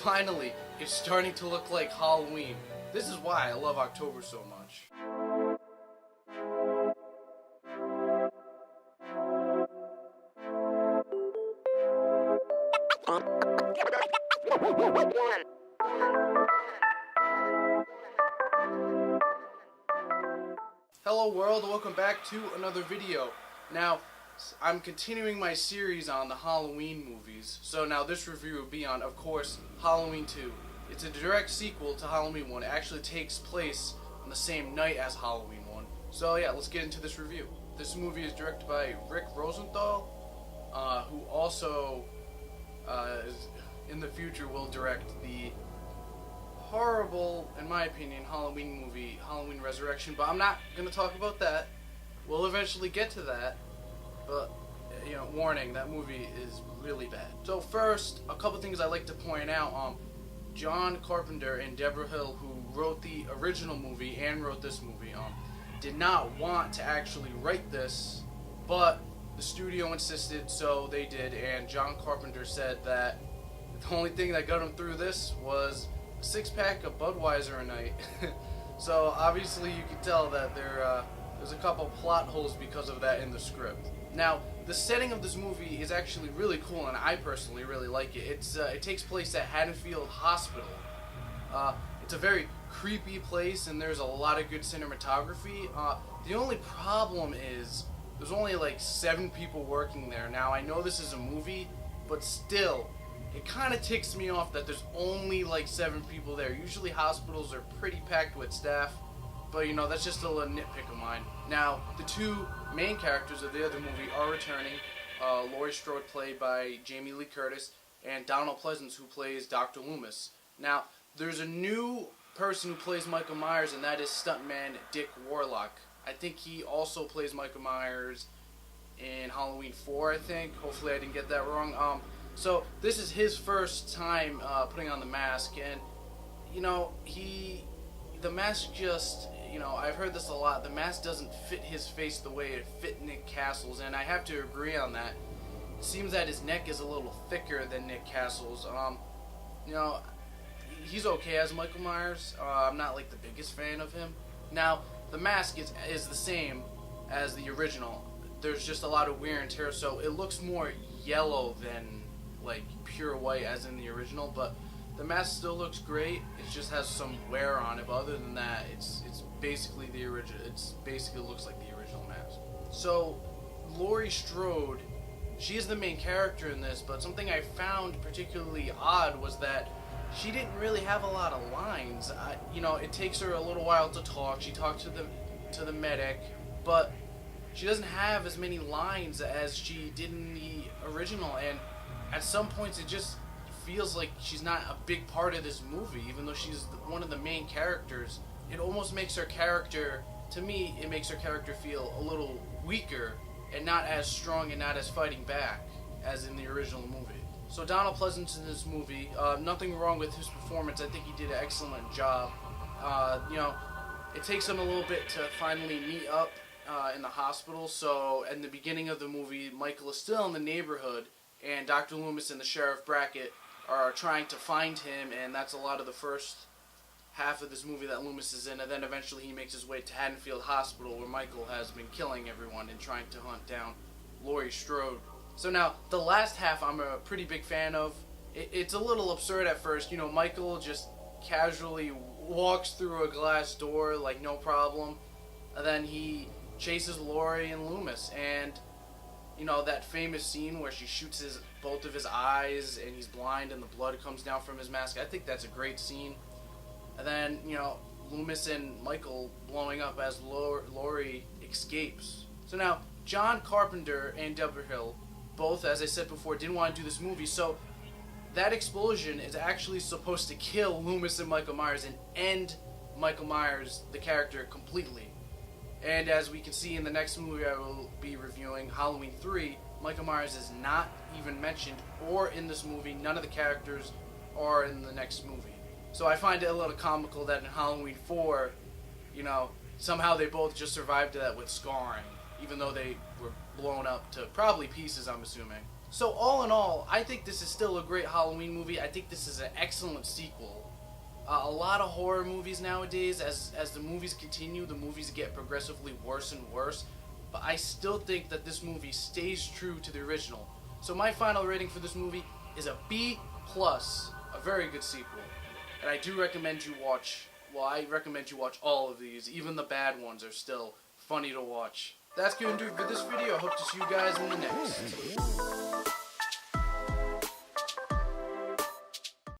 Finally, it's starting to look like Halloween. This is why I love October so much. Hello world, welcome back to another video. Now, I'm continuing my series on the Halloween movies. So now this review will be on, of course, Halloween 2. It's a direct sequel to Halloween 1. It actually takes place on the same night as Halloween 1. So yeah, let's get into this review. This movie is directed by Rick Rosenthal, who also in the future will direct the horrible, in my opinion, Halloween movie, Halloween Resurrection, but I'm not going to talk about that. We'll eventually get to that, but, you know, warning, that movie is really bad. So first, a couple things I'd like to point out. John Carpenter and Deborah Hill, who wrote the original movie and wrote this movie, did not want to actually write this, but the studio insisted, so they did, and John Carpenter said that the only thing that got him through this was a six-pack of Budweiser a night. So obviously you can tell that there's a couple plot holes because of that in the script. Now, the setting of this movie is actually really cool, and I personally really like it. It takes place at Haddonfield Hospital. It's a very creepy place, and there's a lot of good cinematography. The only problem is there's only like 7 people working there. Now, I know this is a movie, but still, it kind of ticks me off that there's only like 7 people there. Usually hospitals are pretty packed with staff, but you know, that's just a little nitpick of mine. Now, the 2 main characters of the other movie are returning. Laurie Strode, played by Jamie Lee Curtis, and Donald Pleasence, who plays Dr. Loomis. Now, there's a new person who plays Michael Myers, and that is stuntman Dick Warlock. I think he also plays Michael Myers in Halloween 4, I think. Hopefully I didn't get that wrong. So this is his first time putting on the mask, and you know, the mask just, you know, I've heard this a lot, the mask doesn't fit his face the way it fit Nick Castle's, and I have to agree on that. It seems that his neck is a little thicker than Nick Castle's. You know, he's okay as Michael Myers. I'm not like the biggest fan of him. Now, the mask is the same as the original. There's just a lot of wear and tear, so it looks more yellow than like pure white as in the original, but the mask still looks great. It just has some wear on it, but other than that, it's basically the original. It's basically looks like the original mask. So Laurie Strode, she is the main character in this, but something I found particularly odd was that she didn't really have a lot of lines. You know, it takes her a little while to talk. She talks to the medic, but she doesn't have as many lines as she did in the original, and at some points it just feels like she's not a big part of this movie, even though she's one of the main characters. It almost makes her character, to me, it makes her character feel a little weaker and not as strong and not as fighting back as in the original movie. So Donald Pleasence in this movie, nothing wrong with his performance. I think he did an excellent job. You know, it takes him a little bit to finally meet up in the hospital. So in the beginning of the movie, Michael is still in the neighborhood, and Dr. Loomis and the Sheriff Brackett are trying to find him, and that's a lot of the first half of this movie that Loomis is in, and then eventually he makes his way to Haddonfield Hospital, where Michael has been killing everyone and trying to hunt down Laurie Strode. So now, the last half I'm a pretty big fan of. It's a little absurd at first. You know, Michael just casually walks through a glass door like no problem, and then he chases Laurie and Loomis, and you know, that famous scene where she shoots both of his eyes and he's blind and the blood comes down from his mask. I think that's a great scene. And then, you know, Loomis and Michael blowing up as Laurie escapes. So now, John Carpenter and Deborah Hill, both, as I said before, didn't want to do this movie. So that explosion is actually supposed to kill Loomis and Michael Myers and end Michael Myers, the character, completely. And as we can see in the next movie I will be reviewing, Halloween 3, Michael Myers is not even mentioned or in this movie. None of the characters are in the next movie. So I find it a little comical that in Halloween 4, you know, somehow they both just survived that with scarring, even though they were blown up to probably pieces, I'm assuming. So all in all, I think this is still a great Halloween movie. I think this is an excellent sequel. A lot of horror movies nowadays, as the movies continue, the movies get progressively worse and worse. But I still think that this movie stays true to the original. So my final rating for this movie is a B+, a very good sequel. And I do recommend you watch, well, I recommend you watch all of these. Even the bad ones are still funny to watch. That's going to do it for this video. I hope to see you guys in the next.